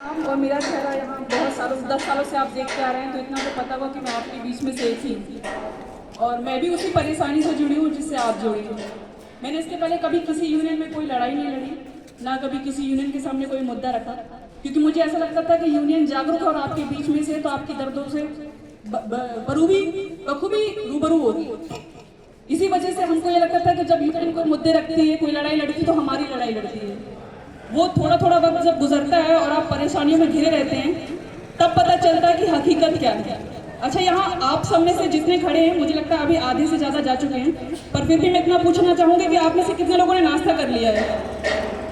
और मेरा चेहरा यहाँ बहुत सालों 10 सालों से आप देखते आ रहे हैं, तो इतना तो पता हुआ कि मैं आपके बीच में से एक ही हूँ और मैं भी उसी परेशानी से जुड़ी हूँ जिससे आप जुड़ी हूँ। मैंने इसके पहले कभी किसी यूनियन में कोई लड़ाई नहीं लड़ी, ना कभी किसी यूनियन के सामने कोई मुद्दा रखा, क्योंकि मुझे ऐसा लगता था कि यूनियन जागरूक और आपके बीच में से तो आपकी दर्दों से बखूबी रूबरू होगी। इसी वजह से हमको ये लगता था कि जब यूनियन कोई मुद्दे रखती है, कोई लड़ाई लड़ती है, तो हमारी लड़ाई लड़ती है। वो थोड़ा थोड़ा वक्त जब गुजरता है और आप परेशानियों में घिरे रहते हैं, तब पता चलता है कि हकीकत क्या है। अच्छा, यहाँ आप सब में से जितने खड़े हैं, मुझे लगता है अभी आधे से ज़्यादा जा चुके हैं, पर फिर भी मैं इतना पूछना चाहूँगी कि आप में से कितने लोगों ने नाश्ता कर लिया है?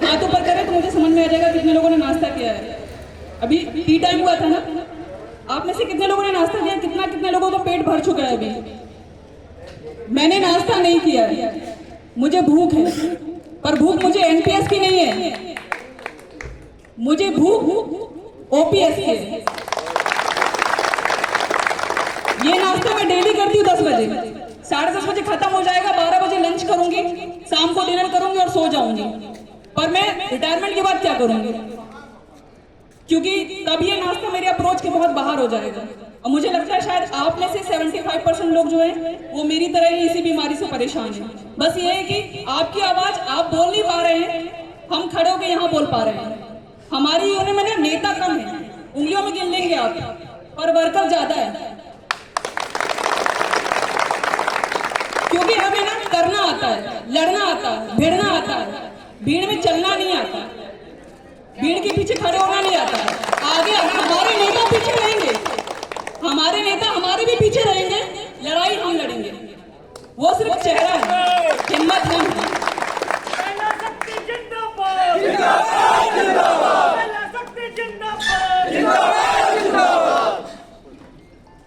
हाथ ऊपर करें तो मुझे समझ में आ जाएगा कितने लोगों ने नाश्ता किया है। अभी टी टाइम हुआ था ना, आप में से कितने लोगों ने नाश्ता किया? कितने लोगों का पेट भर चुका है? अभी मैंने नाश्ता नहीं किया है, मुझे भूख है, पर भूख मुझे एनपीएस की नहीं है, मुझे भूख ओपीएस की है। ये नाश्ता मैं डेली करती हूँ 10 बजे, 10:30 बजे खत्म हो जाएगा, 12 बजे लंच करूंगी, शाम को डिनर करूंगी और सो जाऊंगी। पर मैं रिटायरमेंट के बाद क्या करूंगी? क्योंकि तब ये नाश्ता मेरे अप्रोच के बहुत बाहर हो जाएगा। और मुझे लगता है शायद आप में से 75% लोग जो हैं वो मेरी तरह ही इसी बीमारी से परेशान हैं। बस ये है कि आपकी आवाज आप बोल नहीं पा रहे हैं, हम खड़े होकर यहाँ बोल पा रहे हैं। हमारी यूनियन में नेता कम है, उंगलियों में गिन लेंगे आप, पर वर्कर ज्यादा है, क्योंकि हमें ना करना आता है, लड़ना आता है, भिड़ना आता है, भीड़ में चलना नहीं आता, भीड़ के पीछे खड़े होना नहीं आता है। आगे हमारे नेता पीछे रहेंगे, हमारे नेता हमारे भी पीछे रहेंगे, लड़ाई हम लड़ेंगे। वो सिर्फ चेहरा है, हिम्मत नहीं है।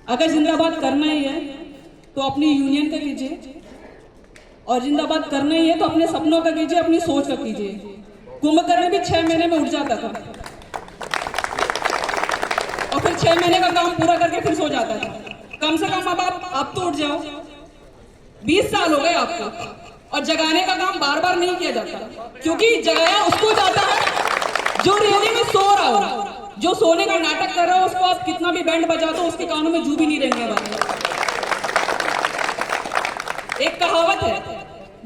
अगर जिंदाबाद करना ही है तो अपनी यूनियन का कीजिए, और जिंदाबाद करना ही है तो अपने सपनों का कीजिए, अपनी सोच का कीजिए। कुंभकर्ण भी 6 महीने में उठ जाता था और फिर 6 महीने का काम पूरा करके फिर सो जाता था। कम से कम अब तो उठ जाओ। 20 साल हो गए आपको, और जगाने का काम बार बार नहीं किया जाता, क्योंकि जगाया उसको जाता है जो रेली में सो रहा हो। जो सोने का नाटक कर रहा हो उसको आप कितना भी बैंड बजा दो, उसके कानों में जू भी नहीं रहेंगे वाले। एक कहावत है,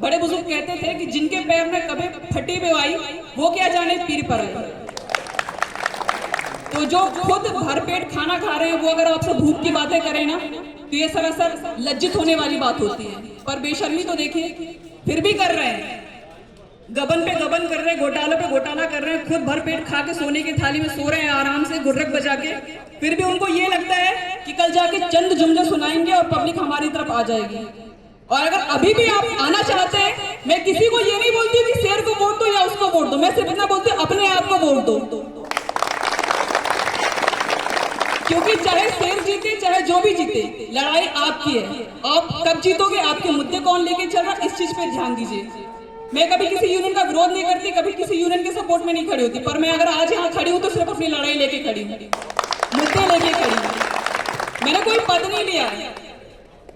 बड़े बुजुर्ग कहते थे कि जिनके पैर में कभी फटी बेवाई, वो क्या जाने पीर पर आई। तो जो खुद भरपेट खाना खा रहे हैं, वो अगर आपसे भूख की बातें करें ना, तो ये सरासर लज्जित होने वाली बात होती है। पर बेशर्मी तो देखिए, फिर भी कर रहे हैं, गबन पे गबन कर रहे हैं, घोटाले पे घोटाला कर रहे हैं, खुद भरपेट खा के सोने की थाली में सो रहे हैं आराम से गुर्रक बजा के। फिर भी उनको ये लगता है कि कल जाके चंद जुमले सुनाएंगे और पब्लिक हमारी तरफ आ जाएगी। और अगर अभी भी आप आना चाहते हैं, मैं किसी को ये नहीं बोलती कि शेर को वोट दो या उसको वोट दो, मैं सिर्फ इतना बोलती हूँ अपने आप को वोट दो। क्योंकि चाहे शेर जीते चाहे जो भी जीते, लड़ाई आपकी है। आप कब जीतोगे, आपके मुद्दे कौन लेके चल रहा, इस चीज पे ध्यान दीजिए। मैं कभी किसी यूनियन का विरोध नहीं करती, कभी किसी यूनियन के सपोर्ट में नहीं खड़ी होती, पर मैं अगर आज यहाँ खड़ी हूँ तो सिर्फ अपनी लड़ाई लेके खड़ी हूँ, मुद्दे लेके खड़ी हूँ। मैंने कोई पद नहीं लिया,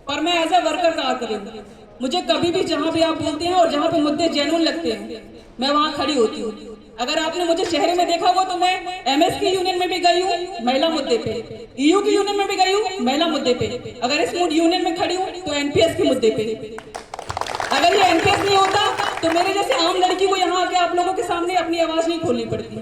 पर मैं एज ए वर्कर काम कर रही हूँ। मुझे कभी भी जहां भी आप बोलते हैं और जहां पे मुद्दे जेन्युइन लगते हैं, मैं वहां खड़ी होती हूँ। अगर आपने मुझे शहर में देखा होगा तो मैं एमएस की यूनियन में भी गई हूँ महिला मुद्दे पे, ईयू की यूनियन में भी गई हूँ महिला मुद्दे पे। अगर इस यूनियन में खड़ी हूँ तो एनपीएस के मुद्दे पे। अगर ये एनपीएस नहीं होता तो मेरे जैसे आम लड़की को यहाँ आके आप लोगों के सामने अपनी आवाज नहीं खोलनी पड़ती।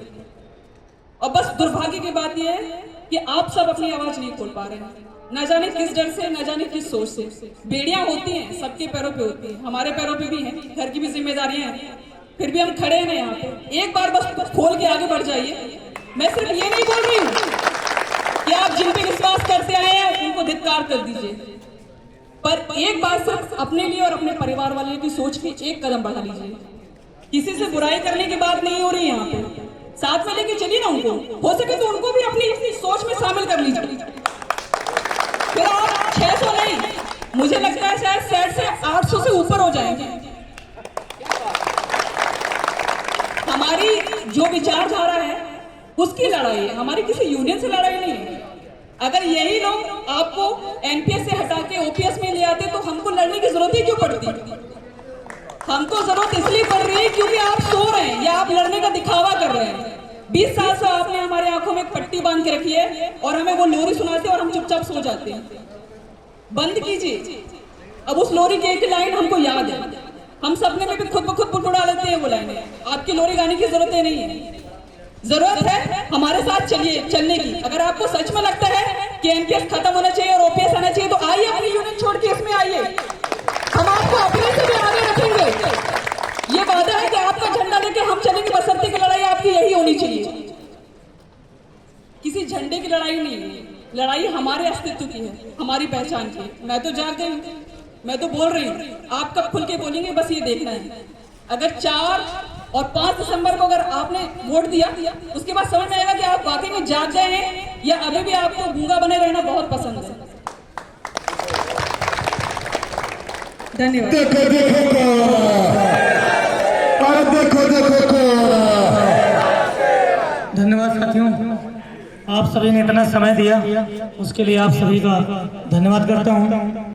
और बस दुर्भाग्य की बात यह है कि आप सब अपनी आवाज नहीं खोल पा रहे हैं, न जाने किस डर से, न जाने किस सोच से। बेड़ियां होती हैं, सबके पैरों पे होती हैं, हमारे पैरों पे भी हैं, घर की भी जिम्मेदारियां हैं, फिर भी हम खड़े हैं यहाँ पे। एक बार बस खोल के आगे बढ़ जाइए। मैं सिर्फ ये नहीं बोल रही हूँ कि आप जिन पे विश्वास करते आए हैं उनको धिक्कार कर दीजिए, पर एक बार सिर्फ अपने लिए और अपने परिवार वालों की सोच के एक कदम बढ़ा लीजिए। किसी से बुराई करने की बात नहीं हो रही यहाँ पे, साथ में लेके चलिए ना उनको, हो सके तो उनको भी अपनी सोच में शामिल कर लीजिए। फिर आप 600 नहीं, मुझे लगता है शायद 60 से 800 से ऊपर हो जाएंगे। हमारी जो विचारधारा है उसकी लड़ाई है, हमारी किसी यूनियन से लड़ाई नहीं है। अगर यही लोग आपको एनपीएस से हटा के ओपीएस में ले आते तो हमको लड़ने की जरूरत ही क्यों पड़ती? हमको जरूरत इसलिए पड़ रही है क्योंकि आप सो रहे हैं या आप लड़ने का दिखावा कर रहे हैं। 20 साल से आपने हमारे आंखों में पट्टी बांध के रखी है और हमें वो लोरी सुनाते और हम चुपचाप सो जाते हैं। बंद कीजिए। अब उस लोरी की एक लाइन हमको याद है, हम सपने में भी खुद ब खुद बुड़बुड़ा लेते हैं वो लाइनें। आपकी लोरी गाने की जरूरत नहीं है। जरूरत है हमारे साथ चलने की। अगर आपको सच में लगता है कि एनपीएस खत्म होना चाहिए और ओपीएस आना चाहिए तो आइए, अपनी यूनिट छोड़ के इसमें आइए। हम आपको अपने से भी आगे रखेंगे। ये वादा है कि आपका झंडा लेके हम चलेंगे। बसंती की लड़ाई आपकी यही होनी चाहिए, किसी झंडे की लड़ाई नहीं है। लड़ाई हमारे अस्तित्व की है, हमारी पहचान की। मैं तो जाग गई हूँ, मैं तो बोल रही हूँ। आप कब खुल के बोलेंगे, बस ये देखना है। अगर 4 और 5 दिसंबर को अगर आपने वोट दिया, उसके बाद समझ में आएगा कि आप वाकई में जाग गए हैं या अभी भी आपको गूंगा बने रहना बहुत पसंद है। धन्यवाद। धन्यवाद साथियों, आप सभी ने इतना समय दिया, उसके लिए आप सभी का धन्यवाद करता हूँ।